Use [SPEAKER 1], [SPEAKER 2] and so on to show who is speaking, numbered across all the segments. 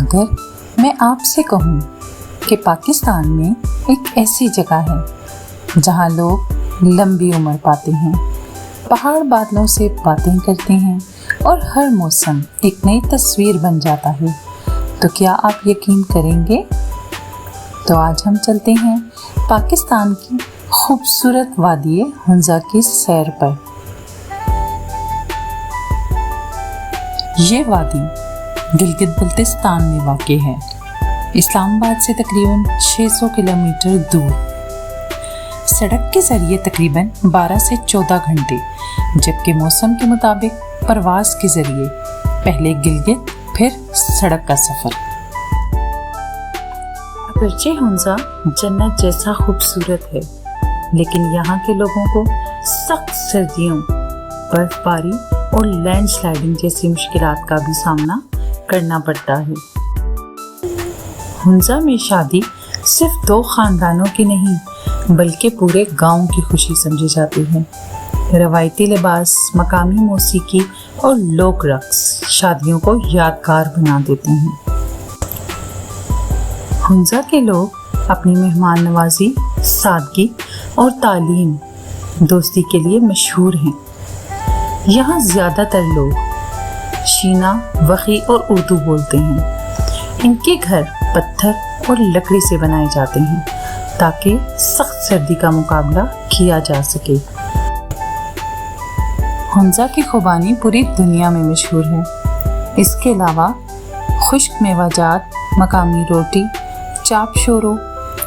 [SPEAKER 1] अगर मैं आपसे कहूँ कि पाकिस्तान में एक ऐसी जगह है जहाँ लोग लंबी उम्र पाते हैं, पहाड़ बादलों से बातें करते हैं और हर मौसम एक नई तस्वीर बन जाता है, तो क्या आप यकीन करेंगे? तो आज हम चलते हैं पाकिस्तान की खूबसूरत वादी हुंजा की सैर पर। ये वादी गिलगित बल्तिस्तान में वाक़ है, इस्लामाबाद से तकरीबन 600 किलोमीटर दूर। सड़क के ज़रिए तकरीबन 12 से 14 घंटे, जबकि मौसम के मुताबिक परवाज़ के ज़रिए पहले गिलगित फिर सड़क का सफ़र। अगरचे हुंजा जन्नत जैसा खूबसूरत है, लेकिन यहाँ के लोगों को सख्त सर्दियों, बर्फबारी और लैंडस्लाइडिंग जैसी मुश्किलात का भी सामना करना पड़ता है। हुंजा में शादी सिर्फ 2 ख़ानदानों की नहीं, बल्कि पूरे गांव की खुशी समझी जाती है। रवायती लिबास, मकामी मौसीकी और लोक रक्स शादियों को यादगार बना देते हैं। हुंजा के लोग अपनी मेहमान नवाजी, सादगी और तालीम दोस्ती के लिए मशहूर हैं। यहाँ ज़्यादातर लोग शीना, वही और उर्दू बोलते हैं। इनके घर पत्थर और लकड़ी से बनाए जाते हैं ताकि सख्त सर्दी का मुकाबला किया जा सके। हुंजा की खुबानी पूरी दुनिया में मशहूर है। इसके अलावा खुश्क मेवाजात, मकामी रोटी, चाप शोरो,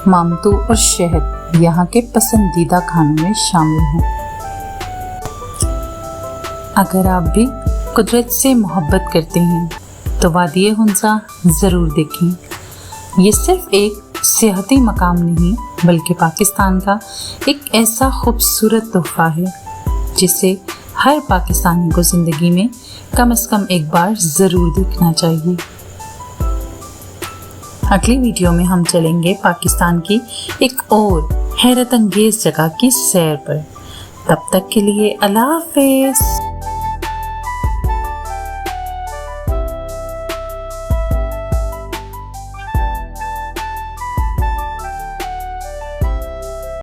[SPEAKER 1] मामतू और शहद यहाँ के पसंदीदा खानों में शामिल हैं। अगर आप भी कुदरत से मोहब्बत करते हैं तो वादी हुंजा ज़रूर देखें। ये सिर्फ एक सियाहती मकाम नहीं, बल्कि पाकिस्तान का एक ऐसा खूबसूरत तोहफ़ा है जिसे हर पाकिस्तानी को ज़िंदगी में कम से कम एक बार ज़रूर देखना चाहिए। अगली वीडियो में हम चलेंगे पाकिस्तान की एक और हैरत अंगेज़ जगह की सैर पर। तब तक के लिए अल्लाह हाफ़िज़।